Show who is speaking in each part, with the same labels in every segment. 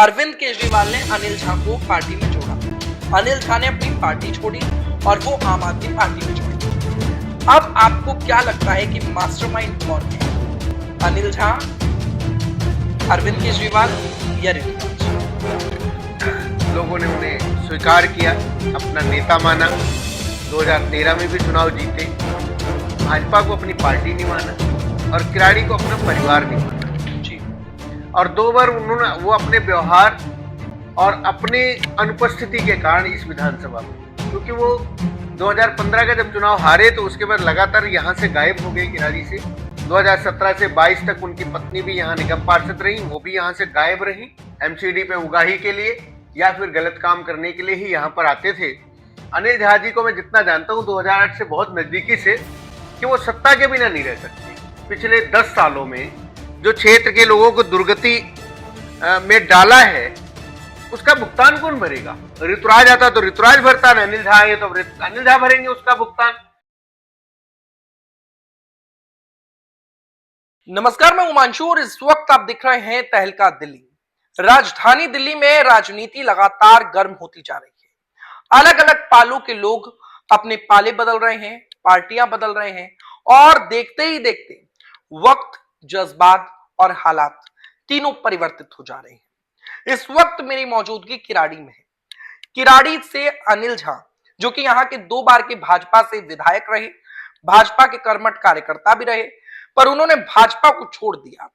Speaker 1: अरविंद केजरीवाल ने अनिल झा को पार्टी में जोड़ा। अनिल झा ने अपनी पार्टी छोड़ी और वो आम आदमी पार्टी में जुड़े। अब आपको क्या लगता है कि मास्टरमाइंड कौन है? अनिल झा, अरविंद केजरीवाल या ऋतुराज?
Speaker 2: लोगों ने उन्हें स्वीकार किया, अपना नेता माना। 2013 में भी चुनाव जीते, भाजपा को अपनी पार्टी नहीं माना और किराड़ी को अपना परिवार नहीं माना
Speaker 1: जी।
Speaker 2: और 2 बार उन्होंने वो अपने व्यवहार और अपने अनुपस्थिति के कारण इस विधानसभा में, क्योंकि वो 2015 का जब चुनाव हारे तो उसके बाद लगातार यहाँ से गायब हो गए किराड़ी से। 2017 से 22 तक उनकी पत्नी भी यहाँ निगम पार्षद रही, वो भी यहाँ से गायब रही। एमसीडी पे उगाही के लिए या फिर गलत काम करने के लिए ही यहाँ पर आते थे। अनिल झा जी को मैं जितना जानता हूँ 2008 से बहुत नजदीकी से, कि वो सत्ता के बिना नहीं रह सकते। पिछले 10 सालों में जो क्षेत्र के लोगों को दुर्गति में डाला है, उसका भुगतान कौन भरेगा? ऋतुराज आता तो ऋतुराज भरता, अनिल झा आए तो अनिल झा भरेंगे उसका भुगतान।
Speaker 1: नमस्कार, मैं उमांशु और इस वक्त आप दिख रहे हैं तहलका दिल्ली। राजधानी दिल्ली में राजनीति लगातार गर्म होती जा रही है। अलग अलग पालों के लोग अपने पाले बदल रहे हैं, पार्टियां बदल रहे हैं और देखते ही देखते वक्त, जज्बात और हालात तीनों परिवर्तित हो जा रहे हैं। इस वक्त मेरी मौजूदगी किराड़ी में है। किराड़ी से अनिल झा, जो कि यहाँ के 2 बार के भाजपा से विधायक रहे, भाजपा के कर्मठ कार्यकर्ता भी रहे, पर उन्होंने भाजपा को छोड़ दिया।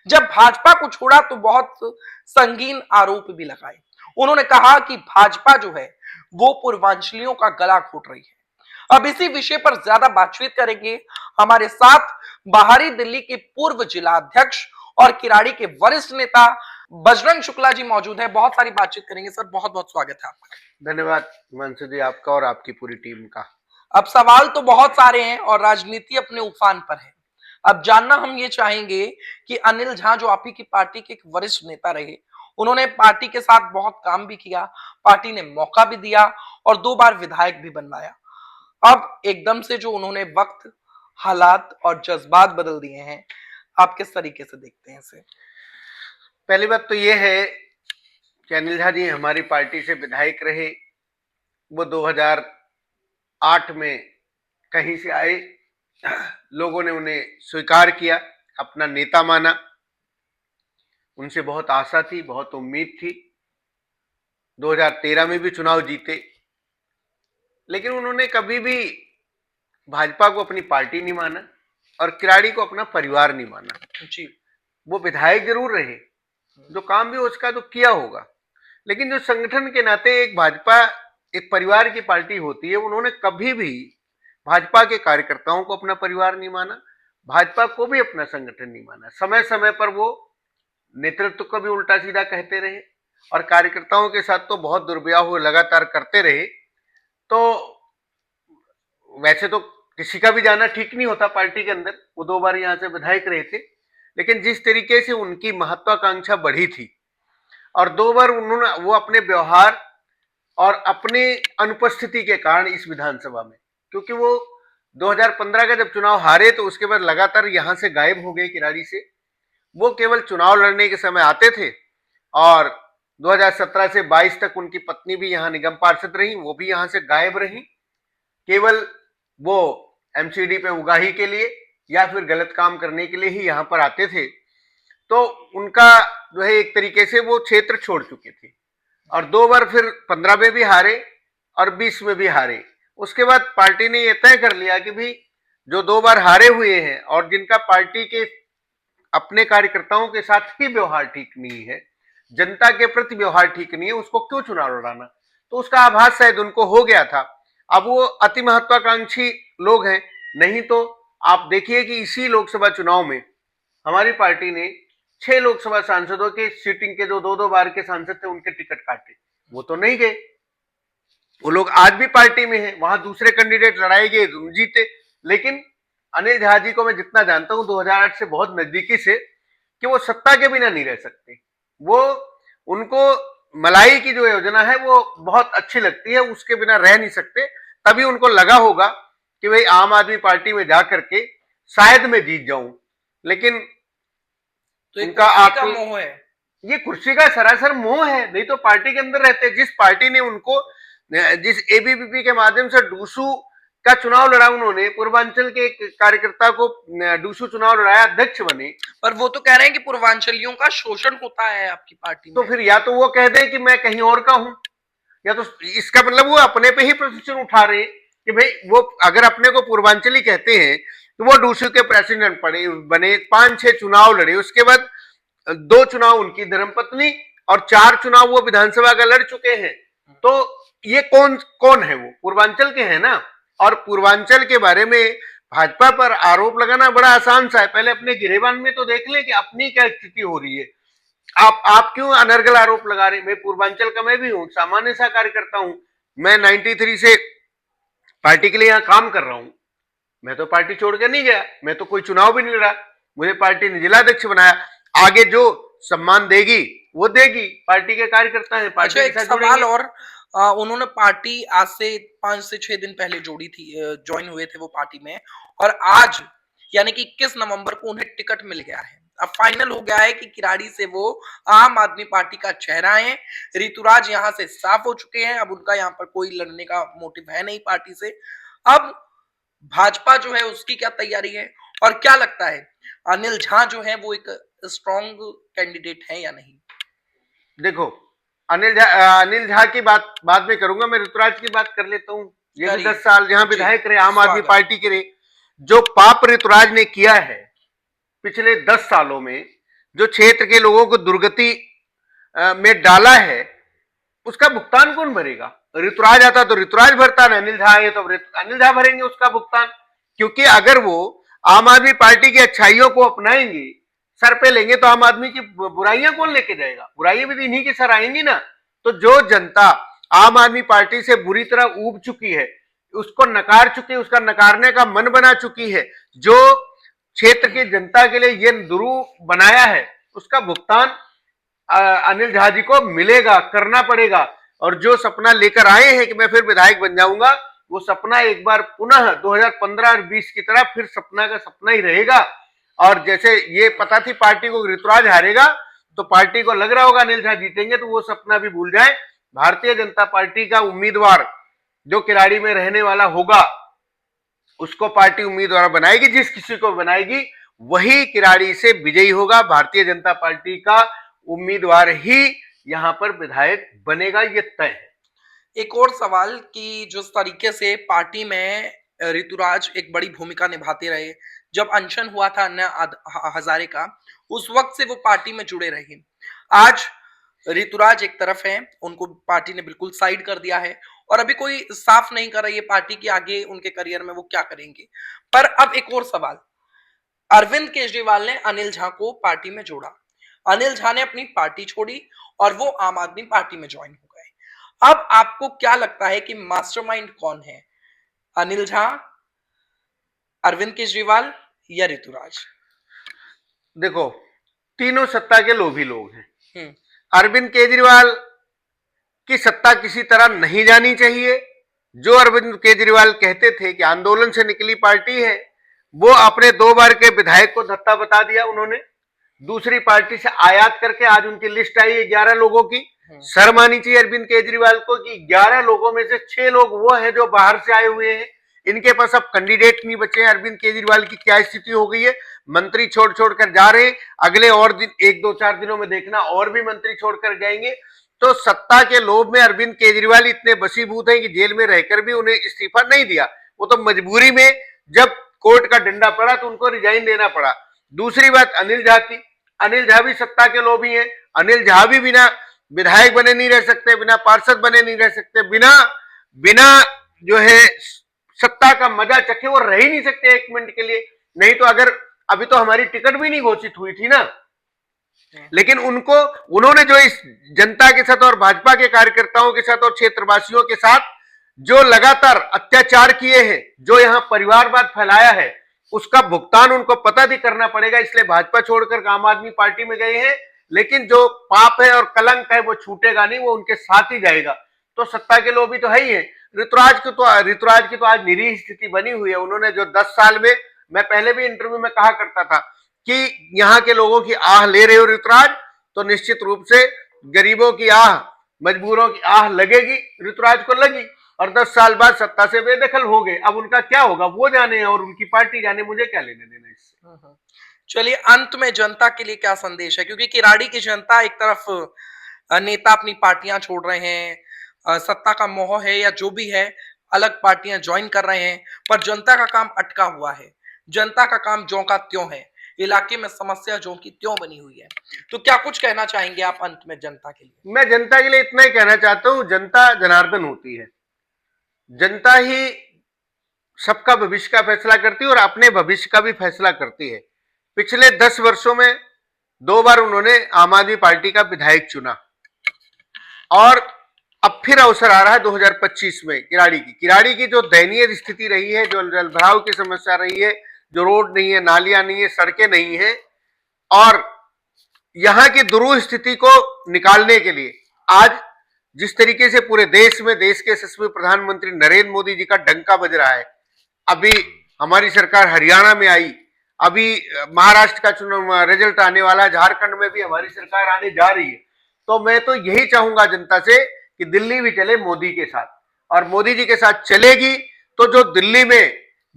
Speaker 1: जब भाजपा को छोड़ा तो बहुत संगीन आरोप भी लगाए। उन्होंने कहा कि भाजपा जो है वो पूर्वांचलियों का गला घोट रही है। अब इसी विषय पर ज्यादा बातचीत करेंगे। हमारे साथ बाहरी दिल्ली के पूर्व जिला अध्यक्ष और किराड़ी के वरिष्ठ नेता बजरंग शुक्ला जी मौजूद है। बहुत सारी बातचीत करेंगे सर, बहुत बहुत स्वागत है आपका।
Speaker 2: धन्यवाद मनसू जी, आपका और आपकी पूरी टीम का।
Speaker 1: अब सवाल तो बहुत सारे हैं और राजनीति अपने उफान पर है। अब जानना हम ये चाहेंगे कि अनिल झा, जो आप ही की पार्टी के एक वरिष्ठ नेता रहे, उन्होंने पार्टी के साथ बहुत काम भी किया, पार्टी ने मौका भी दिया और 2 बार विधायक भी बनवाया। अब एकदम से जो उन्होंने वक्त, हालात और जज्बात बदल दिए हैं, आप किस तरीके से देखते हैं इसे?
Speaker 2: पहली बात तो ये है कि अनिल झा जी हमारी पार्टी से विधायक रहे। वो 2008 में कहीं से आए, लोगों ने उन्हें स्वीकार किया, अपना नेता माना। उनसे बहुत आशा थी, बहुत उम्मीद थी। 2013 में भी चुनाव जीते, लेकिन उन्होंने कभी भी भाजपा को अपनी पार्टी नहीं माना और किराड़ी को अपना परिवार नहीं माना
Speaker 1: जी।
Speaker 2: वो विधायक जरूर रहे, जो काम भी उसका तो किया होगा, लेकिन जो संगठन के नाते एक भाजपा एक परिवार की पार्टी होती है, उन्होंने कभी भी भाजपा के कार्यकर्ताओं को अपना परिवार नहीं माना, भाजपा को भी अपना संगठन नहीं माना। समय समय पर वो नेतृत्व को भी उल्टा सीधा कहते रहे और कार्यकर्ताओं के साथ तो बहुत दुर्व्यवहार लगातार करते रहे। तो वैसे तो किसी का भी जाना ठीक नहीं होता पार्टी के अंदर। वो 2 बार यहाँ से विधायक रहे थे, लेकिन जिस तरीके से उनकी महत्वाकांक्षा बढ़ी थी और 2 बार उन्होंने वो अपने व्यवहार और अपने अनुपस्थिति के कारण इस विधानसभा में, क्योंकि वो 2015 का जब चुनाव हारे तो उसके बाद लगातार यहाँ से गायब हो गए किराड़ी से। वो केवल चुनाव लड़ने के समय आते थे और 2017 से 22 तक उनकी पत्नी भी यहाँ निगम पार्षद रही, वो भी यहाँ से गायब रही। केवल वो एमसीडी पे उगाही के लिए या फिर गलत काम करने के लिए ही यहाँ पर आते थे। तो उनका जो है एक तरीके से वो क्षेत्र छोड़ चुके थे और 2 बार फिर 15 में भी हारे और 20 में भी हारे। उसके बाद पार्टी ने यह तय कर लिया कि भाई जो 2 बार हारे हुए हैं और जिनका पार्टी के अपने कार्यकर्ताओं के साथ ही व्यवहार ठीक नहीं है, जनता के प्रति व्यवहार ठीक नहीं है, उसको क्यों चुनाव लड़ाना? तो उसका आभास शायद उनको हो गया था। अब वो अति महत्वाकांक्षी लोग हैं। नहीं तो आप देखिए कि इसी लोकसभा चुनाव में हमारी पार्टी ने 6 लोकसभा सांसदों के सीटिंग के जो 2-2 बार के सांसद थे, उनके टिकट काटे, वो तो नहीं गए। वो लोग आज भी पार्टी में हैं, वहां दूसरे कैंडिडेट लड़ाए गए, जीते। लेकिन अनिल झा जी को मैं जितना जानता हूं 2008 से बहुत नजदीकी से, कि वो सत्ता के बिना नहीं रह सकते। वो उनको मलाई की जो योजना है वो बहुत अच्छी लगती है, उसके बिना रह नहीं सकते। तभी उनको लगा होगा कि भाई आम आदमी पार्टी में जा करके शायद मैं जीत जाऊं, लेकिन
Speaker 1: तो
Speaker 2: उनका
Speaker 1: का मोह है।
Speaker 2: ये कुर्सी का सरासर मोह है, नहीं तो पार्टी के अंदर रहते। जिस पार्टी ने उनको, जिस एबीवीपी के माध्यम से डूसू का चुनाव लड़ा, उन्होंने पूर्वांचल के एक कार्यकर्ता को डूसू चुनाव लड़ाया, अध्यक्ष बने।
Speaker 1: पर वो तो कह रहे हैं कि पूर्वांचलियों का शोषण होता है आपकी पार्टी में।
Speaker 2: तो फिर या तो वो कह दें कि मैं कहीं और का हूं, या तो इसका मतलब वो अपने पे ही प्रश्न उठा रहे हैं कि भाई वो अगर अपने को पूर्वांचली कहते हैं तो वो डूसू के प्रेसिडेंट बने, 5-6 चुनाव लड़े, उसके बाद 2 चुनाव उनकी धर्मपत्नी और 4 चुनाव वो विधानसभा का लड़ चुके हैं। तो ये कौन कौन है? वो पूर्वांचल के हैं ना। और पूर्वांचल के बारे में भाजपा पर आरोप लगाना बड़ा आसान सा है। पहले अपने गिरेबान में तो देख ले कि अपनी क्या स्थिति हो रही है। आप क्यों अनर्गल आरोप लगा रहे? मैं पूर्वांचल का मैं भी हूं, सामान्य सा कार्यकर्ता हूं। मैं 93 से पार्टी के लिए यहां काम कर रहा हूं। मैं तो पार्टी छोड़ के नहीं गया, मैं तो कोई चुनाव भी नहीं लड़ा, मुझे पार्टी ने जिलाध्यक्ष बनाया। आगे जो सम्मान देगी वो देगी, पार्टी के कार्यकर्ता हैं, पार्टी
Speaker 1: अच्छा,
Speaker 2: के
Speaker 1: एक
Speaker 2: साथ
Speaker 1: सवाल
Speaker 2: जुड़ेंगे।
Speaker 1: और, उन्होंने पार्टी आज से 5 से 6 दिन पहले जोड़ी थी, ज्वाइन हुए थे वो पार्टी में, और आज यानी कि 21 नवंबर को उन्हें टिकट मिल गया है। अब फाइनल हो गया है कि किराड़ी से वो आम आदमी पार्टी का चेहरा है। ऋतुराज यहाँ से साफ हो चुके हैं, अब उनका यहाँ पर कोई लड़ने का मोटिव है नहीं पार्टी से। अब भाजपा जो है उसकी क्या तैयारी है, और क्या लगता है अनिल झा जो है वो एक स्ट्रॉन्ग कैंडिडेट है या नहीं?
Speaker 2: देखो, अनिल झा की बात बाद में करूंगा, मैं ऋतुराज की बात कर लेता हूँ। ये भी 10 साल जहां विधायक रहे, आम आदमी पार्टी के रहे। जो पाप ऋतुराज ने किया है पिछले 10 सालों में, जो क्षेत्र के लोगों को दुर्गति में डाला है, उसका भुगतान कौन भरेगा? ऋतुराज आता तो ऋतुराज भरता, अनिल झा आए तो अनिल झा भरेंगे उसका भुगतान। क्योंकि अगर वो आम आदमी पार्टी की अच्छाइयों को अपनाएंगे, सर पे लेंगे, तो आम आदमी की बुराइयां कौन लेके जाएगा? बुराइयां भी इन्हीं की सर आएंगी ना। तो जो जनता आम आदमी पार्टी से बुरी तरह ऊब चुकी है, उसको नकार चुकी है, उसका नकारने का मन बना चुकी है, जो क्षेत्र की जनता के लिए ये दुरूह बनाया है, उसका भुगतान अनिल झा जी को मिलेगा, करना पड़ेगा। और जो सपना लेकर आए हैं कि मैं फिर विधायक बन जाऊंगा, वो सपना एक बार पुनः 2015 और 20 की तरह फिर सपना का सपना ही रहेगा। और जैसे ये पता थी पार्टी को ऋतुराज हारेगा, तो पार्टी को लग रहा होगा अनिल झा जीतेंगे, तो वो सपना भी भूल जाए। भारतीय जनता पार्टी का उम्मीदवार जो किराड़ी में रहने वाला होगा, उसको पार्टी उम्मीदवार बनाएगी। जिस किसी को बनाएगी वही किराड़ी से विजयी होगा। भारतीय जनता पार्टी का उम्मीदवार ही यहां पर विधायक बनेगा, ये तय है।
Speaker 1: एक और सवाल कि जिस तरीके से पार्टी में ऋतुराज एक बड़ी भूमिका निभाते रहे, जब अनशन हुआ था अन्ना हजारे का, उस वक्त से वो पार्टी में जुड़े रहे। आज ऋतुराज एक तरफ है, उनको पार्टी ने बिल्कुल साइड कर दिया है, और अभी कोई साफ नहीं कर रही है पार्टी की आगे उनके करियर में वो क्या करेंगे। पर अब एक और सवाल, अरविंद केजरीवाल ने अनिल झा को पार्टी में जोड़ा, अनिल झा ने अपनी पार्टी छोड़ी और वो आम आदमी पार्टी में ज्वाइन हो गए। अब आपको क्या लगता है कि मास्टरमाइंड कौन है, अनिल झा, अरविंद केजरीवाल या ऋतुराज?
Speaker 2: देखो, तीनों सत्ता के लोभी लोग हैं। अरविंद केजरीवाल की सत्ता किसी तरह नहीं जानी चाहिए। जो अरविंद केजरीवाल कहते थे कि आंदोलन से निकली पार्टी है, वो अपने 2 बार के विधायक को धत्ता बता दिया उन्होंने। दूसरी पार्टी से आयात करके आज उनकी लिस्ट आई है 11 लोगों की। शर्म आनी चाहिए अरविंद केजरीवाल को कि 11 लोगों में से 6 लोग वो हैं जो बाहर से आए हुए हैं। इनके पास अब कैंडिडेट नहीं बचे हैं। अरविंद केजरीवाल की क्या स्थिति हो गई है, मंत्री छोड़ छोड़ कर जा रहे हैं। अगले और दिन 1-2-4 दिनों में देखना और भी मंत्री छोड़कर जाएंगे। तो सत्ता के लोभ में अरविंद केजरीवाल इतने बसीभूत हैं कि जेल में रहकर भी उन्हें इस्तीफा नहीं दिया। वो तो मजबूरी में जब कोर्ट का डंडा पड़ा तो उनको रिजाइन देना पड़ा। दूसरी बात अनिल झा की, अनिल झा भी सत्ता के लोभी हैं। अनिल झा भी बिना विधायक बने नहीं रह सकते, बिना पार्षद बने नहीं रह सकते, बिना जो है सत्ता का मजा चखे वो रह ही नहीं सकते 1 मिनट के लिए। नहीं तो अगर अभी तो हमारी टिकट भी नहीं घोषित हुई थी ना, लेकिन उन्होंने जो इस जनता के साथ और भाजपा के कार्यकर्ताओं के साथ और क्षेत्रवासियों के साथ जो लगातार अत्याचार किए हैं, जो यहां परिवारवाद फैलाया है, उसका भुगतान उनको पता भी करना पड़ेगा। इसलिए भाजपा छोड़कर आम आदमी पार्टी में गए हैं। लेकिन जो पाप है और कलंक है वो छूटेगा नहीं, वो उनके साथ ही जाएगा। तो सत्ता के लोभी तो है ही है। ऋतुराज की तो आज निरीह स्थिति बनी हुई है। उन्होंने जो 10 साल में, मैं पहले भी इंटरव्यू में कहा करता था कि यहाँ के लोगों की आह ले रहे हो ऋतुराज, तो निश्चित रूप से गरीबों की आह, मजबूरों की आह लगेगी, ऋतुराज को लगी, और 10 साल बाद सत्ता से बेदखल हो गए। अब उनका क्या होगा वो जाने और उनकी पार्टी जाने, मुझे क्या लेने देना इससे।
Speaker 1: चलिए, अंत में जनता के लिए क्या संदेश है, क्योंकि किराड़ी की जनता एक तरफ नेता अपनी पार्टियां छोड़ रहे हैं, सत्ता का मोह है या जो भी है, अलग पार्टियां ज्वाइन कर रहे हैं, पर जनता का काम अटका हुआ है। जनता का काम ज्यों का त्यों है, इलाके में समस्या ज्यों की त्यों बनी हुई है। तो क्या कुछ कहना चाहेंगे आप अंत में जनता के लिए?
Speaker 2: मैं जनता के लिए इतना ही कहना चाहता हूं, जनता जनार्दन होती है, जनता ही सबका भविष्य का फैसला करती है और अपने भविष्य का भी फैसला करती है। पिछले 10 वर्षों में 2 बार उन्होंने आम आदमी पार्टी का विधायक चुना, और अब फिर अवसर आ रहा है 2025 में किराड़ी की जो दयनीय स्थिति रही है, जो जलभराव की समस्या रही है, जो रोड नहीं है, नालियां नहीं है, सड़कें नहीं है, और यहां की दुरूह स्थिति को निकालने के लिए आज जिस तरीके से पूरे देश में देश के यशस्वी प्रधानमंत्री नरेंद्र मोदी जी का डंका बज रहा है, अभी हमारी सरकार हरियाणा में आई, अभी महाराष्ट्र का चुनाव रिजल्ट आने वाला है, झारखंड में भी हमारी सरकार आने जा रही है। तो मैं तो यही चाहूंगा जनता से कि दिल्ली भी चले मोदी के साथ, और मोदी जी के साथ चलेगी तो जो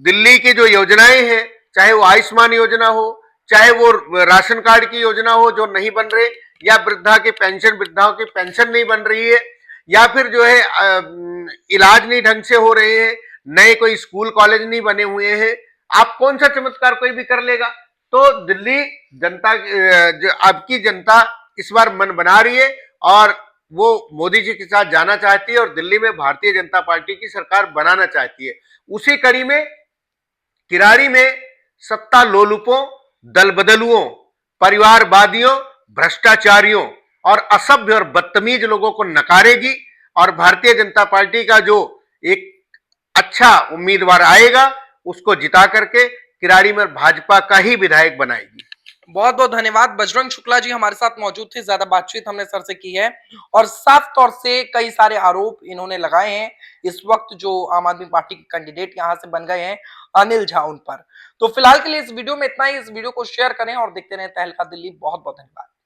Speaker 2: दिल्ली की जो योजनाएं हैं, चाहे वो आयुष्मान योजना हो, चाहे वो राशन कार्ड की योजना हो जो नहीं बन रहे, या वृद्धाओं की पेंशन नहीं बन रही है, या फिर जो है इलाज नहीं ढंग से हो रहे हैं, नए कोई स्कूल कॉलेज नहीं बने हुए हैं, आप कौन सा चमत्कार कोई भी कर लेगा। तो दिल्ली जनता, अब की जनता इस बार मन बना रही है और वो मोदी जी के साथ जाना चाहती है और दिल्ली में भारतीय जनता पार्टी की सरकार बनाना चाहती है। उसी कड़ी में किराड़ी में सत्ता लोलुपों, दल बदलुओं, परिवारवादियों, भ्रष्टाचारियों और असभ्य और बदतमीज लोगों को नकारेगी, और भारतीय जनता पार्टी का जो एक अच्छा उम्मीदवार आएगा उसको जिता करके किराड़ी में भाजपा का ही विधायक बनाएगी।
Speaker 1: बहुत बहुत धन्यवाद। बजरंग शुक्ला जी हमारे साथ मौजूद थे, ज्यादा बातचीत हमने सर से की है और साफ तौर से कई सारे आरोप इन्होंने लगाए हैं इस वक्त जो आम आदमी पार्टी के कैंडिडेट यहां से बन गए हैं अनिल झा उन पर। तो फिलहाल के लिए इस वीडियो में इतना ही। इस वीडियो को शेयर करें और देखते रहें तहलका दिल्ली। बहुत बहुत धन्यवाद।